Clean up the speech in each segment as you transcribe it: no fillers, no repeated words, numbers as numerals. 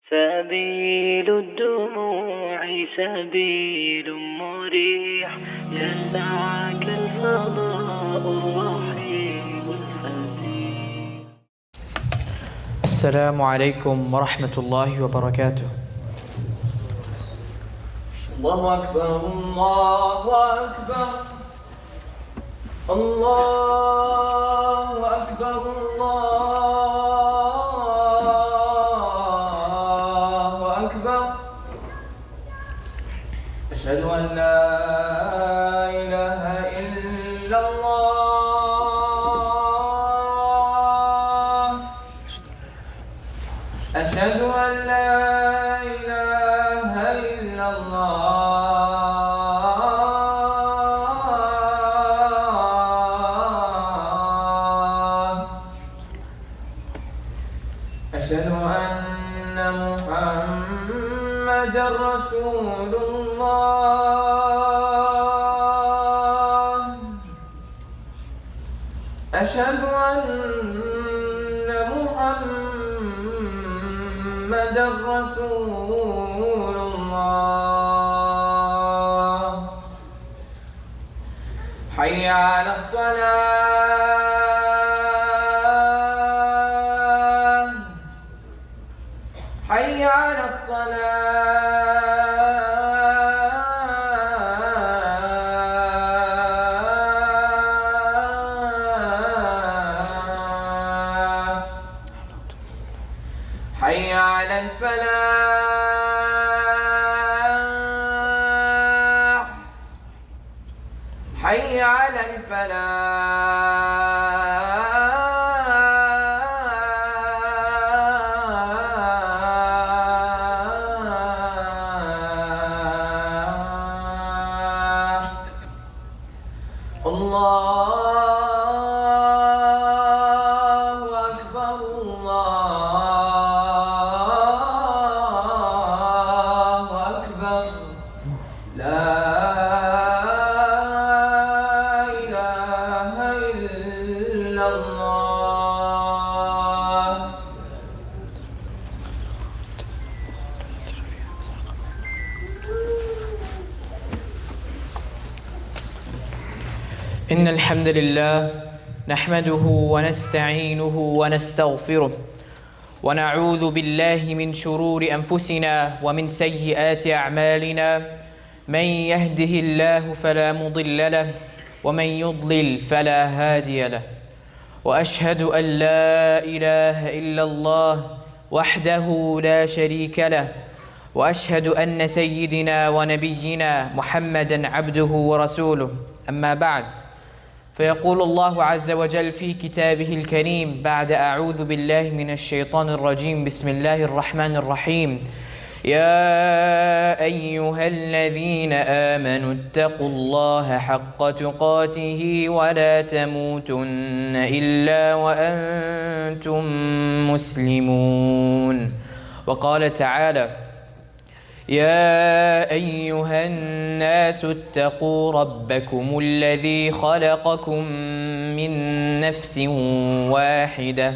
سبيل الدموع سبيل مريح يسعك الفضاء الرحيم الفسيح. السلام عليكم ورحمة الله وبركاته. الله أكبر الله أكبر الله أكبر الله أكبر. أشهد أن لا إله إلا الله. أشهد أن لا إله إلا الله. أشهد أن محمدًا رسول الله. أشهد أن محمدًا رسول الله. حي على الصلاة. حي على الصلاة. حي على الفلاح. حي على الفلاح. الله أكبر الله أكبر. لا إله إلا الله. إن الحمد لله نحمده ونستعينه ونستغفره ونعوذ بالله من شرور أنفسنا ومن سيئات أعمالنا. من يهده الله فلا مضل له ومن يضلل فلا هادي له. وأشهد أن لا إله إلا الله وحده لا شريك له. وأشهد أن سيدنا ونبينا محمدًا عبده ورسوله. أما بعد، فيقول الله عز وجل في كتابه الكريم بعد أعوذ بالله من الشيطان الرجيم بسم الله الرحمن الرحيم: يا أيها الذين آمنوا اتقوا الله حق تقاته ولا تموتن إلا وأنتم مسلمون. وقال تعالى: يا أيها الناس اتقوا ربكم الذي خلقكم من نفس واحدة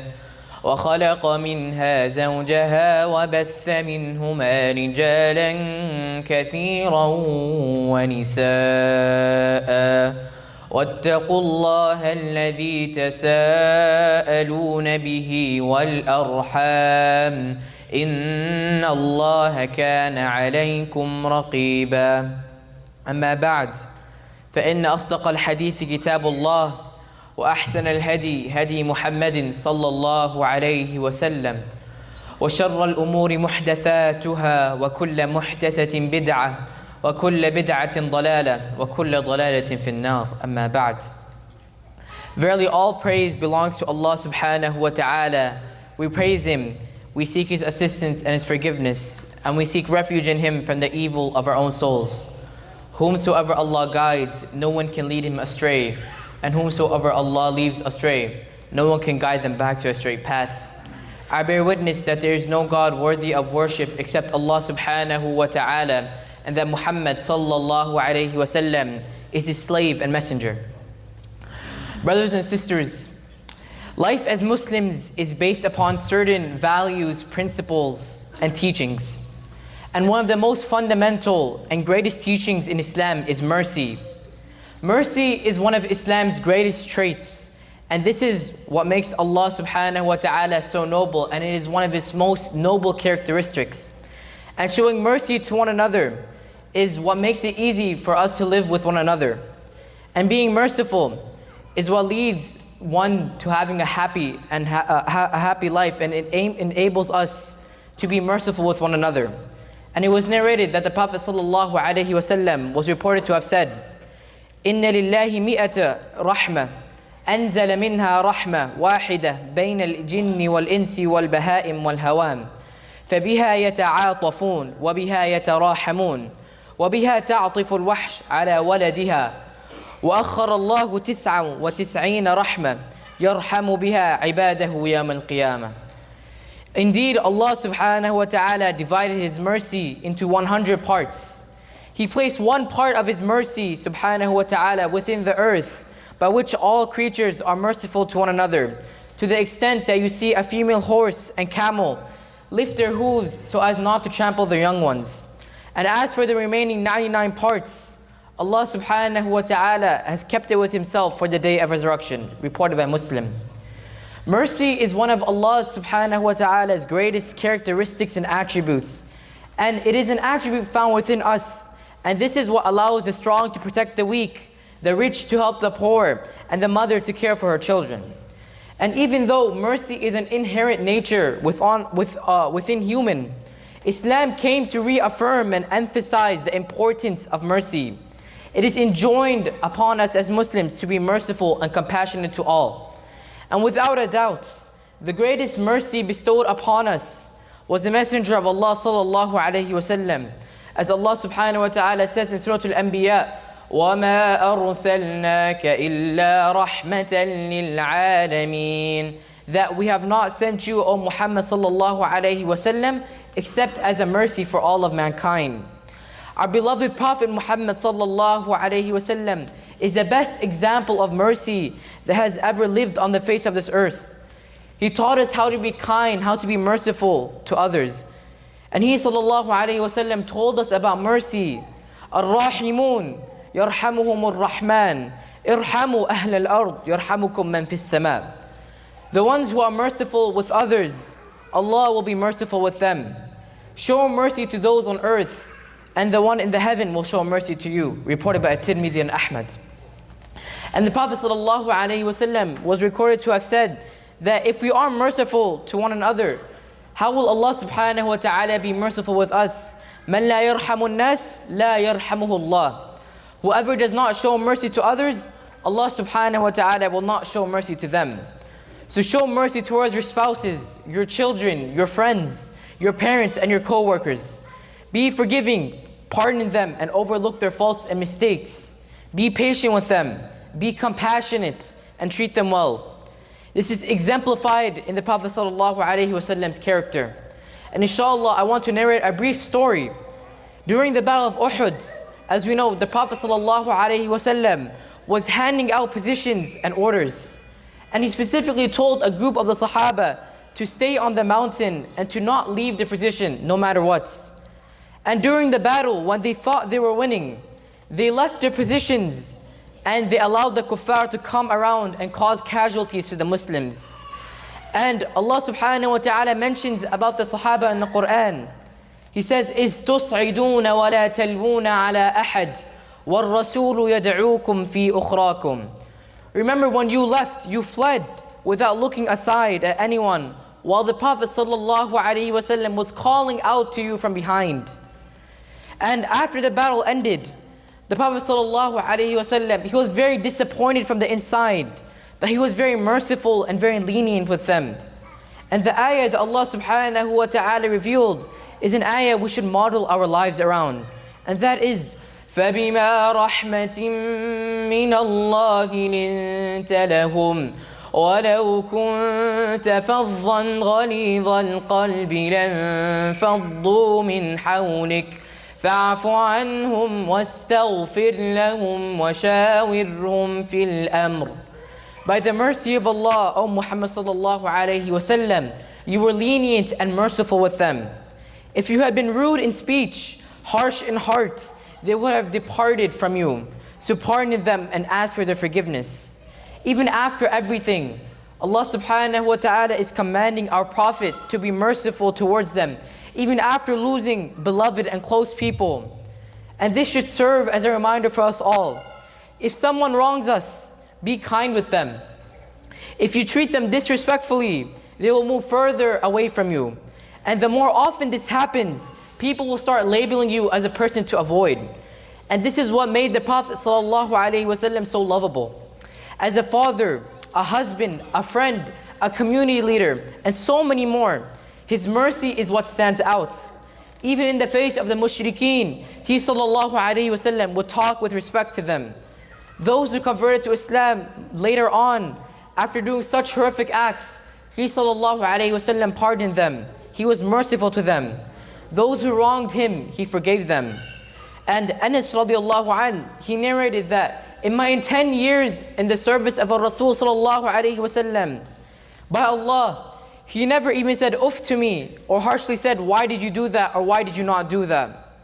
وخلق منها زوجها وبث منهما رجالا كثيرا ونساء واتقوا الله الذي تساءلون به والأرحام إن الله كان عليكم رقيبا. أما بعد، فإن أصدق الحديث كتاب الله وأحسن الهدي هدي محمد صلى الله عليه وسلم وشر الأمور محدثاتها وكل محدثة بدعة وكل بدعة ضلالة وكل ضلالة في النار. أما بعد. Verily all praise belongs to Allah subhanahu wa ta'ala. We praise Him, we seek His assistance and His forgiveness, and we seek refuge in Him from the evil of our own souls. Whomsoever Allah guides, no one can lead him astray, and whomsoever Allah leaves astray, no one can guide them back to a straight path. I bear witness that there is no God worthy of worship except Allah subhanahu wa ta'ala, and that Muhammad sallallahu alayhi wa sallam is His slave and messenger. Brothers and sisters, life as Muslims is based upon certain values, principles, and teachings. And one of the most fundamental and greatest teachings in Islam is mercy. Mercy is one of Islam's greatest traits. And this is what makes Allah subhanahu wa ta'ala so noble, and it is one of His most noble characteristics. And showing mercy to one another is what makes it easy for us to live with one another. And being merciful is what leads one to having a happy life, and it enables us to be merciful with one another. And it was narrated that the Prophet ﷺ was reported to have said, إِنَّ لِلَّهِ مِئَةَ رَحْمَةً أنزل منها رحمة واحدة بين الجن والإنس والبهائم والهوام فبها يتعاطفون وبها يتراحمون وبها تعطف الوحش على ولدها وأخر الله 99 رحمة يرحم بها عباده يوم القيامة. Indeed, Allah subhanahu wa ta'ala divided His mercy into 100 parts. He placed one part of His mercy subhanahu wa ta'ala within the earth, by which all creatures are merciful to one another, to the extent that you see a female horse and camel lift their hooves so as not to trample their young ones. And as for the remaining 99 parts, Allah subhanahu wa ta'ala has kept it with Himself for the day of resurrection, reported by Muslim. Mercy is one of Allah subhanahu wa ta'ala's greatest characteristics and attributes. And it is an attribute found within us. And this is what allows the strong to protect the weak, the rich to help the poor, and the mother to care for her children. And even though mercy is an inherent nature within human, Islam came to reaffirm and emphasize the importance of mercy. It is enjoined upon us as Muslims to be merciful and compassionate to all. And without a doubt, the greatest mercy bestowed upon us was the Messenger of Allah sallallahu alaihi wasallam. As Allah subhanahu wa ta'ala says in Surah Al-Anbiya, وَمَا أَرْسَلْنَاكَ إِلَّا رَحْمَةً لِلْعَالَمِينَ, that we have not sent you, O Muhammad sallallahu alayhi wasallam, except as a mercy for all of mankind. Our beloved Prophet Muhammad sallallahu alayhi wasallam is the best example of mercy that has ever lived on the face of this earth. He taught us how to be kind, how to be merciful to others. And He sallallahu alayhi wasallam told us about mercy. الراحمون يرحمهم الرحمن ارحموا أهل الأرض يرحمكم من في السماء. The ones who are merciful with others, Allah will be merciful with them. Show mercy to those on earth, and the one in the heaven will show mercy to you. Reported by At-Tirmidhi and Ahmad. And the Prophet ﷺ was recorded to have said that if we are merciful to one another, how will Allah subhanahu wa ta'ala be merciful with us? مَنْ لَا يَرْحَمُ النَّاسِ لَا يَرْحَمُهُ اللَّهِ. Whoever does not show mercy to others, Allah subhanahu wa ta'ala will not show mercy to them. So show mercy towards your spouses, your children, your friends, your parents, and your co-workers. Be forgiving, pardon them, and overlook their faults and mistakes. Be patient with them. Be compassionate, and treat them well. This is exemplified in the Prophet ﷺ's character. And inshallah, I want to narrate a brief story. During the Battle of Uhud, as we know, the Prophet ﷺ was handing out positions and orders. And he specifically told a group of the Sahaba to stay on the mountain and to not leave the position no matter what. And during the battle, when they thought they were winning, they left their positions and they allowed the kuffar to come around and cause casualties to the Muslims. And Allah subhanahu wa ta'ala mentions about the Sahaba in the Quran. He says, إِذْ تُصْعِدُونَ وَلَا تَلْوُونَ عَلَىٰ أَحَدٍ وَالرَّسُولُ يَدْعُوكُمْ فِي أُخْرَاكُمْ. Remember when you left, you fled without looking aside at anyone, while the Prophet ﷺ was calling out to you from behind. And after the battle ended, the Prophet ﷺ, he was very disappointed from the inside, but he was very merciful and very lenient with them. And the ayah that Allah subhanahu wa ta'ala revealed is an ayah we should model our lives around. And that is, فَبِمَا رَحْمَةٍ مِّنَ اللَّهِ لِنْتَ لَهُمْ وَلَوْ كُنْتَ فَظًّا غَلِيظَ الْقَلْبِ لَانْفَضُّوا مِنْ حَوْلِكَ فَاعْفُ عَنْهُمْ وَاسْتَغْفِرْ لَهُمْ وَشَاوِرْهُمْ فِي الْأَمْرِ. By the mercy of Allah, O Muhammad sallallahu alayhi wa sallam, you were lenient and merciful with them. If you had been rude in speech, harsh in heart, they would have departed from you. So pardon them and ask for their forgiveness. Even after everything, Allah subhanahu wa ta'ala is commanding our Prophet to be merciful towards them, even after losing beloved and close people. And this should serve as a reminder for us all. If someone wrongs us, be kind with them. If you treat them disrespectfully, they will move further away from you. And the more often this happens, people will start labeling you as a person to avoid. And this is what made the Prophet ﷺ so lovable. As a father, a husband, a friend, a community leader, and so many more, his mercy is what stands out. Even in the face of the mushrikeen, he ﷺ would talk with respect to them. Those who converted to Islam later on, after doing such horrific acts, he ﷺ pardoned them. He was merciful to them. Those who wronged him, he forgave them. And Anas radiallahu anh, he narrated that in my 10 years in the service of Rasul sallallahu alayhi wasallam, by Allah, he never even said uff to me or harshly said, why did you do that or why did you not do that?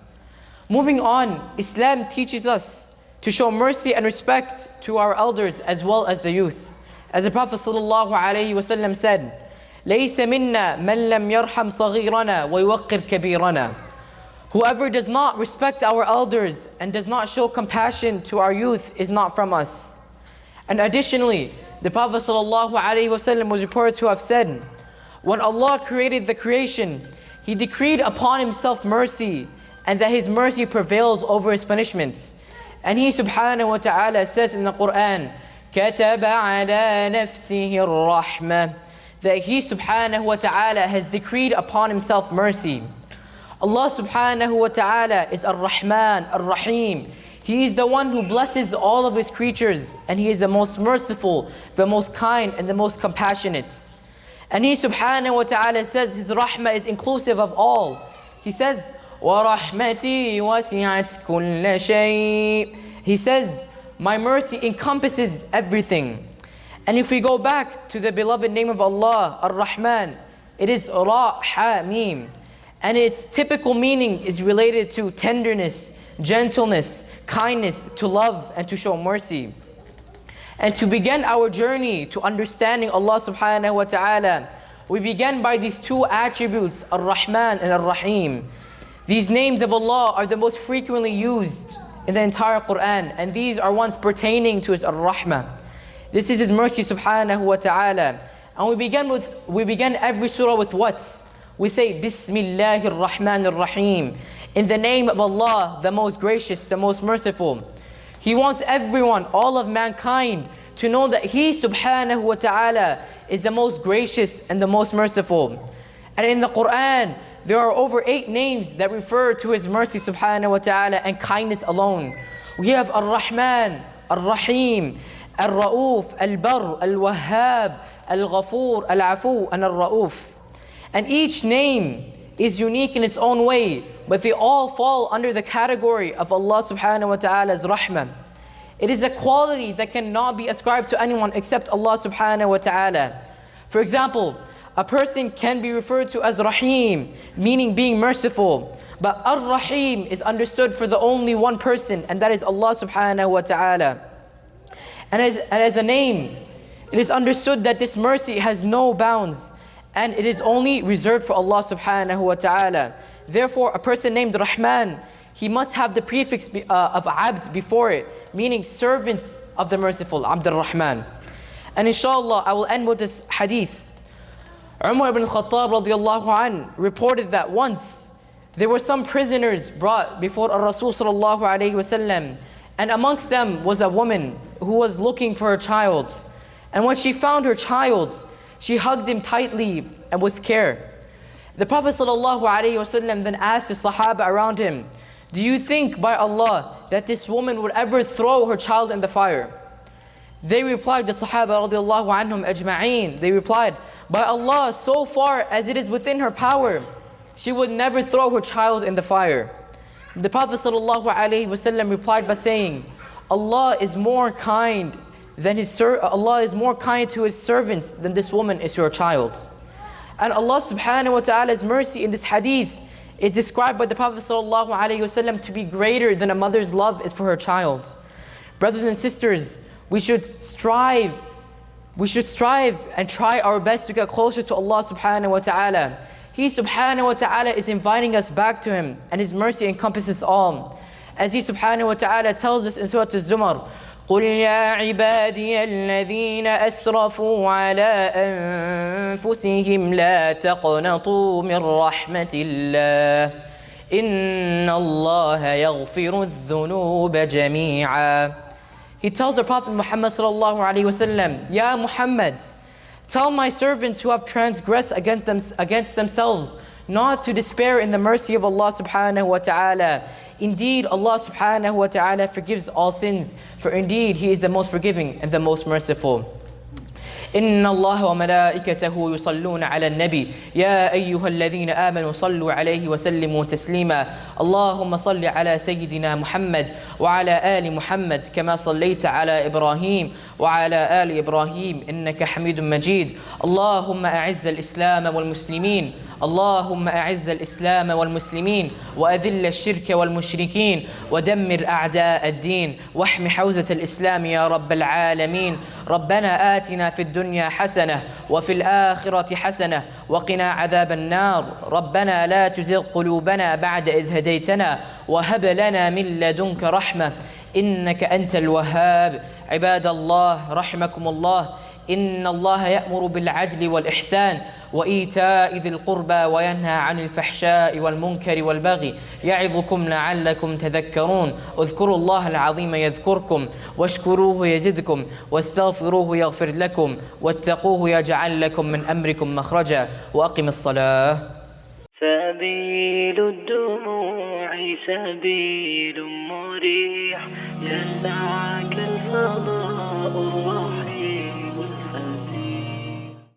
Moving on, Islam teaches us to show mercy and respect to our elders as well as the youth. As the Prophet sallallahu alayhi wasallam said, لَيْسَ مِنَّا مَنْ لَمْ يَرْحَمْ صَغِيرَنَا وَيُوَقِّرْ كَبِيرَنَا. Whoever does not respect our elders and does not show compassion to our youth is not from us. And additionally, the Prophet ﷺ was reported to have said, when Allah created the creation, He decreed upon Himself mercy, and that His mercy prevails over His punishments. And He subhanahu wa ta'ala says in the Quran, كَتَبَ عَلَى نَفْسِهِ الرَّحْمَةِ, that He subhanahu wa ta'ala has decreed upon Himself mercy. Allah subhanahu wa ta'ala is Ar-Rahman, Ar-Rahim. He is the one who blesses all of His creatures, and He is the most merciful, the most kind, and the most compassionate. And He subhanahu wa ta'ala says His rahmah is inclusive of all. He says, وَرَحْمَتِي وَسِعَتْ كُلَّ شَيْءٍ. He says, my mercy encompasses everything. And if we go back to the beloved name of Allah, Ar-Rahman, it is Ra-Ha-Mim. And its typical meaning is related to tenderness, gentleness, kindness, to love and to show mercy. And to begin our journey to understanding Allah subhanahu wa ta'ala, we begin by these two attributes, Ar-Rahman and Ar-Rahim. These names of Allah are the most frequently used in the entire Quran, and these are ones pertaining to His Ar-Rahmah. This is His mercy subhanahu wa ta'ala. And we begin every surah with what? We say, Bismillahir Rahmanir Rahim. In the name of Allah, the most gracious, the most merciful. He wants everyone, all of mankind, to know that He subhanahu wa ta'ala is the most gracious and the most merciful. And in the Quran, there are over 8 names that refer to His mercy subhanahu wa ta'ala and kindness alone. We have Ar-Rahman, Ar-Rahim, Ar-Ra'uf, Al-Barr, Al-Wahhab, Al-Ghafur, Al-Afu, and Al-Ra'uf. And each name is unique in its own way, but they all fall under the category of Allah subhanahu wa ta'ala's rahmah. It is a quality that cannot be ascribed to anyone except Allah subhanahu wa ta'ala. For example, a person can be referred to as Rahim, meaning being merciful. But Ar-Rahim is understood for the only one person, and that is Allah subhanahu wa ta'ala. And as a name, it is understood that this mercy has no bounds, and it is only reserved for Allah subhanahu wa ta'ala. Therefore, a person named Rahman, he must have the prefix of Abd before it, meaning servants of the merciful, Abdur-Rahman. And inshallah, I will end with this hadith. Umar ibn Khattab radiallahu anh reported that once there were some prisoners brought before Rasul sallallahu alayhi wasallam, and amongst them was a woman who was looking for her child. And when she found her child, she hugged him tightly and with care. The Prophet ﷺ then asked the Sahaba around him, do you think by Allah that this woman would ever throw her child in the fire? They replied, the Sahaba radiallahu anhum ajma'een, they replied, by Allah, so far as it is within her power, she would never throw her child in the fire. The Prophet ﷺ replied by saying, Allah is more kind to His servants than this woman is to her child. And Allah subhanahu wa ta'ala's mercy in this hadith is described by the Prophet ﷺ to be greater than a mother's love is for her child. Brothers and sisters, we should strive and try our best to get closer to Allah subhanahu wa ta'ala. He subhanahu wa ta'ala is inviting us back to Him, and His mercy encompasses all. As He subhanahu wa ta'ala tells us in Surah Al-Zumar, قُلْ يَا عِبَادِيَ الَّذِينَ أَسْرَفُوا عَلَىٰ أَنفُسِهِمْ لَا تَقْنَطُوا مِنْ رَحْمَةِ اللَّهِ إِنَّ اللَّهَ يَغْفِرُ الذُّنُوبَ جَمِيعًا. He tells the Prophet Muhammad sallallahu alaihi wasallam, Ya Muhammad, tell my servants who have transgressed against themselves not to despair in the mercy of Allah subhanahu wa ta'ala. Indeed, Allah subhanahu wa ta'ala forgives all sins, for indeed He is the most forgiving and the most merciful. إن الله وملائكته يصلون على النبي يا أيها الذين آمنوا صلوا عليه وسلموا تسليما اللهم صل على سيدنا محمد وعلى آل محمد كما صليت على إبراهيم وعلى آل إبراهيم إنك حميد مجيد اللهم أعز الإسلام والمسلمين اللهم أعز الإسلام والمسلمين وأذل الشرك والمشركين ودمر أعداء الدين واحم حوزة الإسلام يا رب العالمين ربنا آتنا في الدنيا حسنة وفي الآخرة حسنة وقنا عذاب النار ربنا لا تزغ قلوبنا بعد إذ هديتنا وهب لنا من لدنك رحمة إنك أنت الوهاب عباد الله رحمكم الله إن الله يأمر بالعدل والإحسان وإيتاء ذي القربى وينهى عن الفحشاء والمنكر والبغي يعظكم لعلكم تذكرون اذكروا الله العظيم يذكركم واشكروه يزدكم واستغفروه يغفر لكم واتقوه يجعل لكم من أمركم مخرجا وأقم الصلاة. سبيل الدموع سبيل مريح يسعك الفضاء